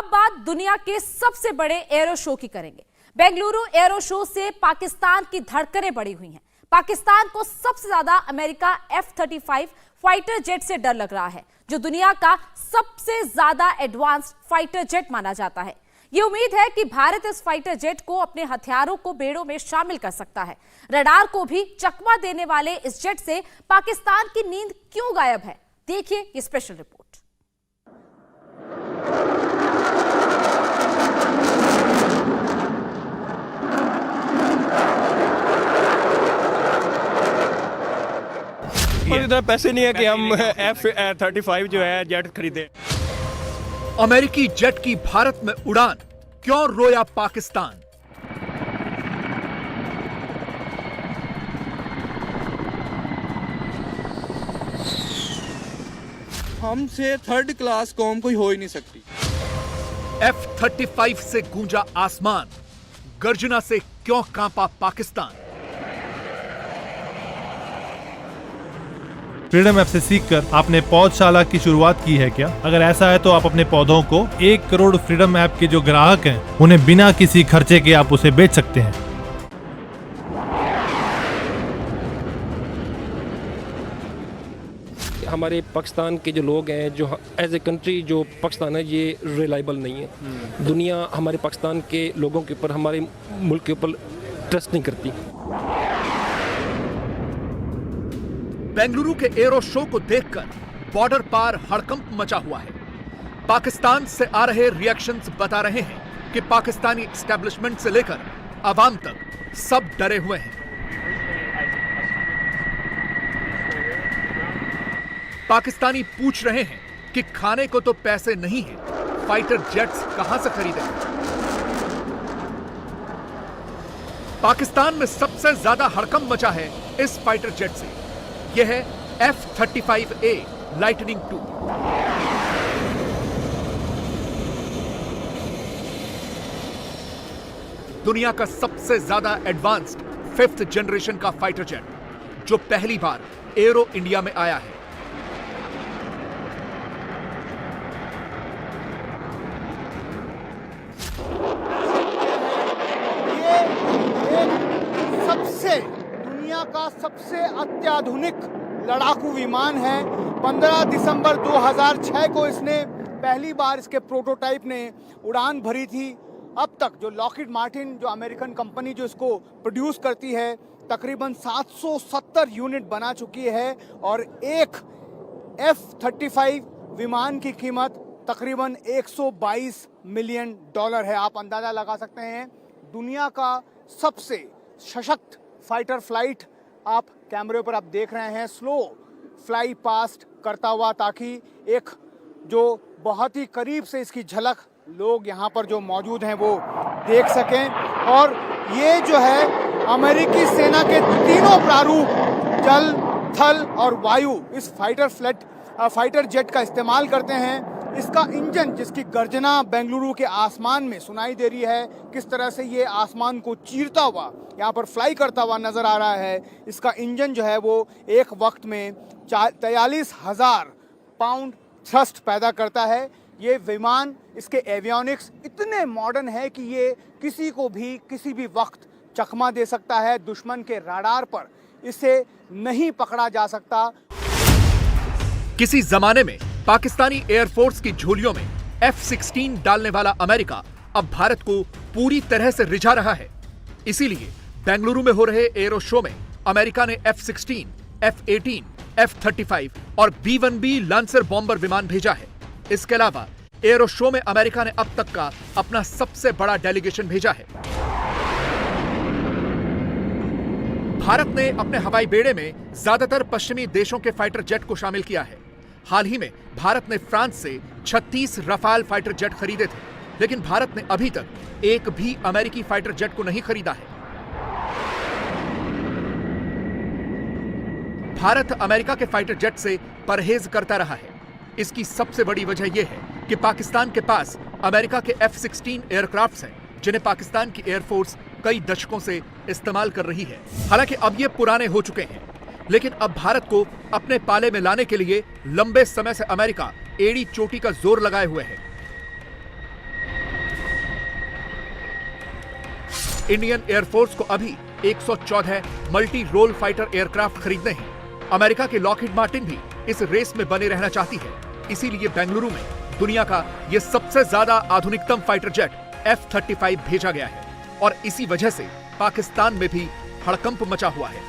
बात दुनिया के सबसे बड़े एरो शो की करेंगे। बेंगलुरु एरो शो से पाकिस्तान की धड़कनें बढ़ी हुई हैं। पाकिस्तान को सबसे ज्यादा अमेरिका F-35 फाइटर जेट से डर लग रहा है, जो दुनिया का सबसे ज्यादा एडवांस्ड फाइटर जेट माना जाता है। ये उम्मीद है कि भारत इस फाइटर जेट को अपने हथियारों को बेड़ों में शामिल कर सकता है। रडार को भी चकमा देने वाले इस जेट से पाकिस्तान की नींद क्यों गायब है, देखिए ये स्पेशल रिपोर्ट। इतना पैसे नहीं है कि हम F-35 जो है जेट खरीदे। अमेरिकी जेट की भारत में उड़ान, क्यों रोया पाकिस्तान? हमसे थर्ड क्लास कौम कोई हो ही नहीं सकती। F-35 से गूंजा आसमान, गर्जना से क्यों कांपा पाकिस्तान? फ्रीडम ऐप से सीखकर आपने पौधशाला की शुरुआत की है क्या? अगर ऐसा है तो आप अपने पौधों को 1 करोड़ फ्रीडम ऐप के जो ग्राहक हैं उन्हें बिना किसी खर्चे के आप उसे बेच सकते हैं। हमारे पाकिस्तान के जो लोग हैं, जो एज ए कंट्री जो पाकिस्तान है, ये रिलायबल नहीं है। दुनिया हमारे पाकिस्तान के लोगों के ऊपर, हमारे मुल्क के ऊपर ट्रस्ट नहीं करती। बेंगलुरु के एरो शो को देखकर बॉर्डर पार हड़कंप मचा हुआ है। पाकिस्तान से आ रहे रिएक्शंस बता रहे हैं कि पाकिस्तानी एस्टेब्लिशमेंट से लेकर अवाम तक सब डरे हुए हैं। पाकिस्तानी पूछ रहे हैं कि खाने को तो पैसे नहीं है, फाइटर जेट्स कहां से खरीदें? पाकिस्तान में सबसे ज्यादा हड़कंप मचा है इस फाइटर जेट से। यह है F-35A लाइटनिंग 2। दुनिया का सबसे ज्यादा एडवांस्ड 5th जनरेशन का फाइटर जेट, जो पहली बार एरो इंडिया में आया है। दुनिया का सबसे अत्याधुनिक लड़ाकू विमान है। 15 दिसंबर 2006 को इसने पहली बार, इसके प्रोटोटाइप ने उड़ान भरी थी। अब तक जो लॉकहीड मार्टिन, जो अमेरिकन कंपनी जो इसको प्रोड्यूस करती है, तकरीबन 770 यूनिट बना चुकी है और एक F-35 विमान की कीमत तकरीबन $122 मिलियन है। आप अंदाजा लगा सकते हैं, दुनिया का सबसे सशक्त फाइटर फ्लाइट आप कैमरे पर आप देख रहे हैं, स्लो फ्लाई पास्ट करता हुआ, ताकि एक जो बहुत ही करीब से इसकी झलक लोग यहाँ पर जो मौजूद हैं वो देख सकें। और ये जो है अमेरिकी सेना के तीनों प्रारूप, जल, थल और वायु, इस फाइटर जेट का इस्तेमाल करते हैं। इसका इंजन, जिसकी गर्जना बेंगलुरु के आसमान में सुनाई दे रही है, किस तरह से ये आसमान को चीरता हुआ यहाँ पर फ्लाई करता हुआ नजर आ रहा है। इसका इंजन जो है वो एक वक्त में 43,000 पाउंड थ्रस्ट पैदा करता है। ये विमान, इसके एवियोनिक्स इतने मॉडर्न है कि ये किसी को भी किसी भी वक्त चकमा दे सकता है। दुश्मन के रडार पर इसे नहीं पकड़ा जा सकता। किसी जमाने में पाकिस्तानी एयरफोर्स की झोलियों में F-16 डालने वाला अमेरिका अब भारत को पूरी तरह से रिझा रहा है। इसीलिए बेंगलुरु में हो रहे एरो शो में अमेरिका ने F-16, F-18, F-35 और B-1B लांसर बॉम्बर विमान भेजा है। इसके अलावा एरो शो में अमेरिका ने अब तक का अपना सबसे बड़ा डेलीगेशन भेजा है। भारत ने अपने हवाई बेड़े में ज्यादातर पश्चिमी देशों के फाइटर जेट को शामिल किया है। हाल ही में भारत ने फ्रांस से 36 रफाल फाइटर जेट खरीदे थे, लेकिन भारत ने अभी तक एक भी अमेरिकी फाइटर जेट को नहीं खरीदा है। भारत अमेरिका के फाइटर जेट से परहेज करता रहा है। इसकी सबसे बड़ी वजह यह है कि पाकिस्तान के पास अमेरिका के F-16 एयरक्राफ्ट्स हैं, जिन्हें पाकिस्तान की एयरफोर्स कई दशकों से इस्तेमाल कर रही है। हालांकि अब ये पुराने हो चुके हैं, लेकिन अब भारत को अपने पाले में लाने के लिए लंबे समय से अमेरिका एड़ी चोटी का जोर लगाए हुए है। इंडियन एयरफोर्स को अभी 114 मल्टी रोल फाइटर एयरक्राफ्ट खरीदने हैं। अमेरिका की लॉकहीड मार्टिन भी इस रेस में बने रहना चाहती है। इसीलिए बेंगलुरु में दुनिया का यह सबसे ज्यादा आधुनिकतम फाइटर जेट F-35 भेजा गया है और इसी वजह से पाकिस्तान में भी हड़कंप मचा हुआ है।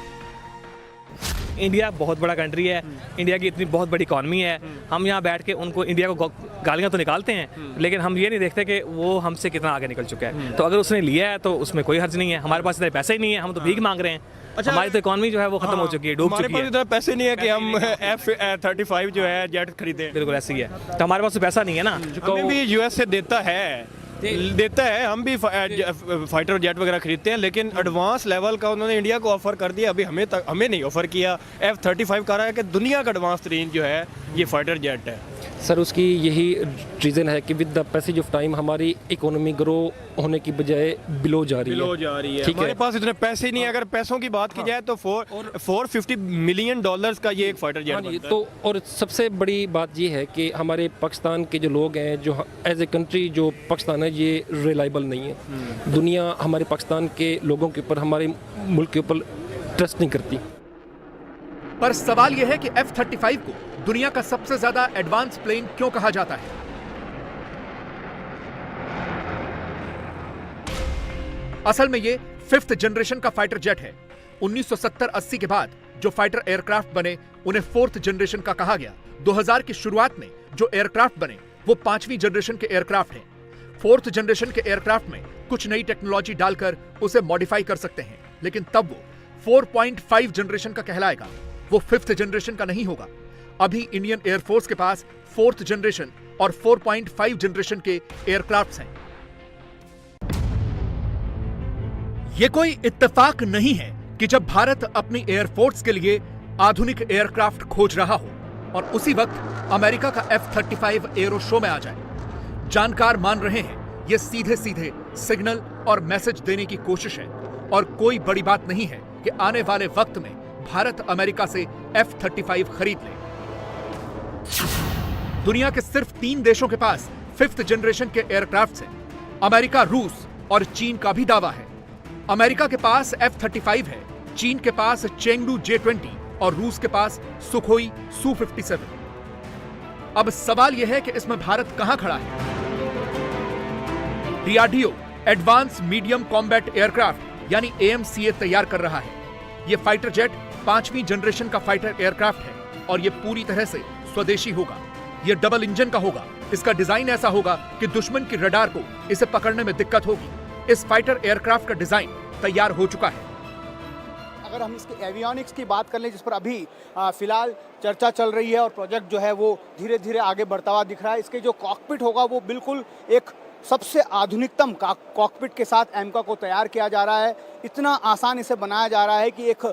इंडिया बहुत बड़ा कंट्री है, इंडिया की इतनी बहुत बड़ी इकॉनमी है। हम यहाँ बैठ के उनको इंडिया को गालियाँ तो निकालते हैं, लेकिन हम ये नहीं देखते कि वो हमसे कितना आगे निकल चुका है। तो अगर उसने लिया है तो उसमें कोई हर्ज नहीं है। हमारे पास इतने पैसे ही नहीं है, हम तो भीख मांग रहे हैं। अच्छा, हमारी तो इकॉनमी जो है वो खत्म हो चुकी है, डूब चुकी है। हमारे पास इतना पैसे नहीं है कि हम F-35 जो है जेट खरीदें। बिल्कुल ऐसी ही है, तो हमारे पास तो पैसा नहीं है ना। हमें भी यूएस से देता है, हम भी फाइटर जेट वगैरह खरीदते हैं, लेकिन एडवांस लेवल का उन्होंने इंडिया को ऑफर कर दिया। अभी हमें नहीं ऑफर किया। F-35 कह रहा है कि दुनिया का एडवांस तरीन जो है ये फाइटर जेट है। सर उसकी यही रीज़न है कि with the passage of time हमारी इकोनॉमी ग्रो होने की बजाय बिलो जा रही है। ठीक हमारे है, पास इतने पैसे ही नहीं है। अगर पैसों की बात की जाए तो $450 मिलियन का ये एक फाइटर जेट बनता है। तो और सबसे बड़ी बात ये है कि हमारे पाकिस्तान के जो लोग हैं, जो एज ए कंट्री जो पाकिस्तान है, ये रिलायबल नहीं है। दुनिया हमारे पाकिस्तान के लोगों के ऊपर, हमारे मुल्क के ऊपर ट्रस्ट नहीं करती। पर सवाल यह है कि F-35 को दुनिया का सबसे ज्यादा एडवांस प्लेन क्यों कहा जाता है? असल में ये 5th जनरेशन का फाइटर जेट है। 1970-80 के बाद जो फाइटर एयरक्राफ्ट बने उन्हें 4th जनरेशन का कहा गया। 2000 की शुरुआत में जो एयरक्राफ्ट बने वो 5वीं जनरेशन के एयरक्राफ्ट हैं। 4th जनरेशन के एयरक्राफ्ट में कुछ नई टेक्नोलॉजी डालकर उसे मॉडिफाई कर सकते हैं, लेकिन तब वो 4.5 जनरेशन का कहलाएगा, वो 5th जनरेशन का नहीं होगा। अभी इंडियन एयरफोर्स के पास 4th जनरेशन और 4.5 जनरेशन के एयरक्राफ्ट्स हैं। ये कोई इत्तेफाक नहीं है कि जब भारत अपनी एयरफोर्स के लिए आधुनिक एयरक्राफ्ट खोज रहा हो और उसी वक्त अमेरिका का F-35 एरो शो में आ जाए। जानकार मान रहे हैं ये सीधे सीधे सिग्नल और मैसेज देने की कोशिश है और कोई बड़ी बात नहीं है कि आने वाले वक्त में भारत अमेरिका से F-35 खरीद ले। दुनिया के सिर्फ 3 देशों के पास 5th जनरेशन के एयरक्राफ्ट हैं। अमेरिका, रूस और चीन का भी दावा है। अमेरिका के पास F-35 है, चीन के पास चेंगडू J-20 और रूस के पास सुखोई Su-57। अब सवाल यह है कि इसमें भारत कहां खड़ा है? DRDO advance medium combat aircraft यानी AMCA तैयार कर रहा है। यह फाइटर जेट 5वीं जनरेशन का फाइटर एयरक्राफ्ट है और यह पूरी तरह से स्वदेशी होगा। यह डबल इंजन का होगा। इसका डिजाइन ऐसा होगा कि दुश्मन की रडार को इसे पकड़ने में दिक्कत होगी। इस फाइटर एयरक्राफ्ट का डिजाइन तैयार हो चुका है। अगर हम इसके एवियोनिक्स की बात कर लें, जिस पर अभी फिलहाल चर्चा चल रही है और प्रोजेक्ट जो है वो धीरे धीरे आगे बढ़ता हुआ दिख रहा है, इसके जो कॉकपिट होगा वो बिल्कुल एक सबसे आधुनिकतम कॉकपिट के साथ एमका को तैयार किया जा रहा है। इतना आसान इसे बनाया जा रहा है कि एक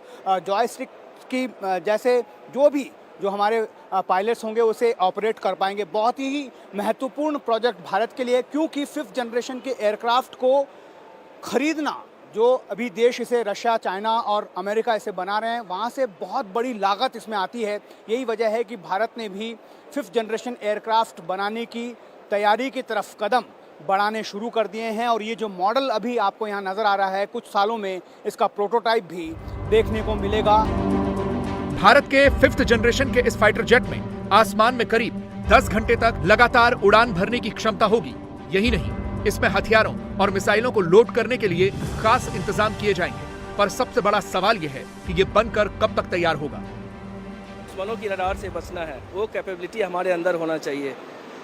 जॉयस्टिक की जैसे जो हमारे पायलट्स होंगे उसे ऑपरेट कर पाएंगे। बहुत ही महत्वपूर्ण प्रोजेक्ट भारत के लिए, क्योंकि 5th जनरेशन के एयरक्राफ्ट को खरीदना, जो अभी देश इसे रशिया, चाइना और अमेरिका इसे बना रहे हैं, वहाँ से बहुत बड़ी लागत इसमें आती है। यही वजह है कि भारत ने भी 5th जनरेशन एयरक्राफ्ट बनाने की तैयारी की तरफ कदम बढ़ाने शुरू कर दिए हैं और ये जो मॉडल अभी आपको यहाँ नज़र आ रहा है, कुछ सालों में इसका प्रोटोटाइप भी देखने को मिलेगा। भारत के 5th जनरेशन के इस फाइटर जेट में आसमान में करीब 10 घंटे तक लगातार उड़ान भरने की क्षमता होगी। यही नहीं, इसमें हथियारों और मिसाइलों को लोड करने के लिए खास इंतजाम किए जाएंगे। पर सबसे बड़ा सवाल यह है कि ये बनकर कब तक तैयार होगा। दुश्मनों की रडार से बचना है, वो कैपेबिलिटी हमारे अंदर होना चाहिए।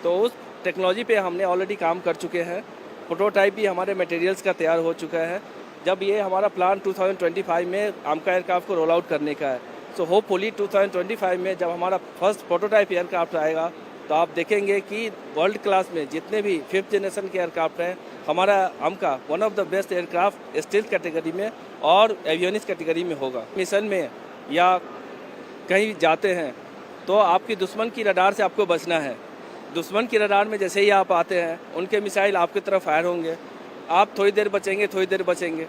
तो उस टेक्नोलॉजी पे हमने ऑलरेडी काम कर चुके हैं। प्रोटोटाइप भी हमारे मटेरियल्स का तैयार हो चुका है। जब ये हमारा प्लान 2025 में आमका एयरक्राफ्ट को रोल आउट करने का है, सो होपफुली 2025 में जब हमारा फर्स्ट प्रोटोटाइप एयरक्राफ्ट आएगा तो आप देखेंगे कि वर्ल्ड क्लास में जितने भी 5th जनरेशन के एयरक्राफ्ट हैं, हमारा आमका one of the best aircraft stealth category में और एवियोनिक्स कैटेगरी में होगा। मिशन में या कहीं जाते हैं तो आपकी दुश्मन की रडार से आपको बचना है। दुश्मन की रडार में जैसे ही आप आते हैं, उनके मिसाइल आपकी तरफ फायर होंगे, आप थोड़ी देर बचेंगे।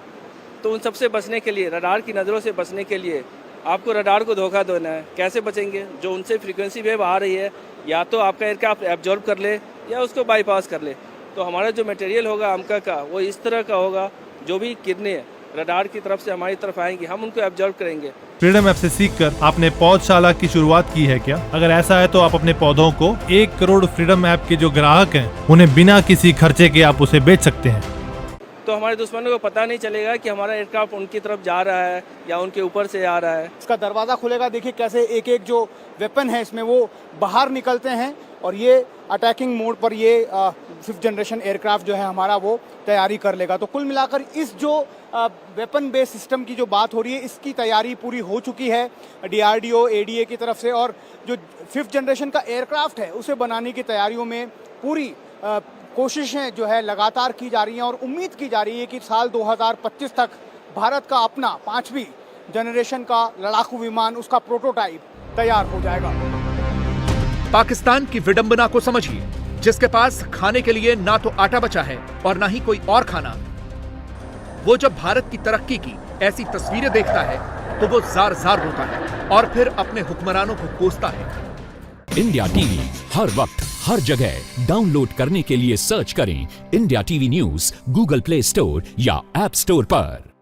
तो उन सबसे बचने के लिए, रडार की नज़रों से बचने के लिए आपको रडार को धोखा देना है। कैसे बचेंगे? जो उनसे फ्रीक्वेंसी वेव आ रही है, या तो आपका एयरक्राफ्ट एब्जॉर्ब कर ले या उसको बाईपास कर ले। तो हमारा जो मटेरियल होगा आमका का, वो इस तरह का होगा जो भी किरणें रडार की तरफ से हमारी तरफ आएंगी, हम उनको ऑब्जर्व करेंगे। फ्रीडम ऐप से सीखकर आपने पौधशाला की शुरुआत की है क्या? अगर ऐसा है तो आप अपने पौधों को 1 करोड़ फ्रीडम ऐप के जो ग्राहक हैं उन्हें बिना किसी खर्चे के आप उसे बेच सकते हैं। तो हमारे दुश्मनों को पता नहीं चलेगा कि हमारा एयरक्राफ्ट उनकी तरफ जा रहा है या उनके ऊपर से आ रहा है। इसका दरवाज़ा खुलेगा, देखिए कैसे एक एक जो वेपन है इसमें वो बाहर निकलते हैं और ये अटैकिंग मोड पर ये 5th जनरेशन एयरक्राफ्ट जो है हमारा वो तैयारी कर लेगा। तो कुल मिलाकर इस जो वेपन बेस सिस्टम की जो बात हो रही है इसकी तैयारी पूरी हो चुकी है DRDO ADA की तरफ से, और जो 5th जनरेशन का एयरक्राफ्ट है उसे बनाने की तैयारियों में पूरी कोशिशें जो है लगातार की जा रही हैं और उम्मीद की जा रही है कि साल 2025 तक भारत का अपना 5वीं जनरेशन का लड़ाकू विमान, उसका प्रोटोटाइप तैयार हो जाएगा। पाकिस्तान की विडंबना को समझिए, जिसके पास खाने के लिए ना तो आटा बचा है और ना ही कोई और खाना। वो जब भारत की तरक्की की ऐसी तस्वीरें देखता है तो वो जार जार रोता है और फिर अपने हुक्मरानों को कोसता है। इंडिया टीवी हर वक्त हर जगह डाउनलोड करने के लिए सर्च करें India TV news Google play store या ऐप स्टोर पर।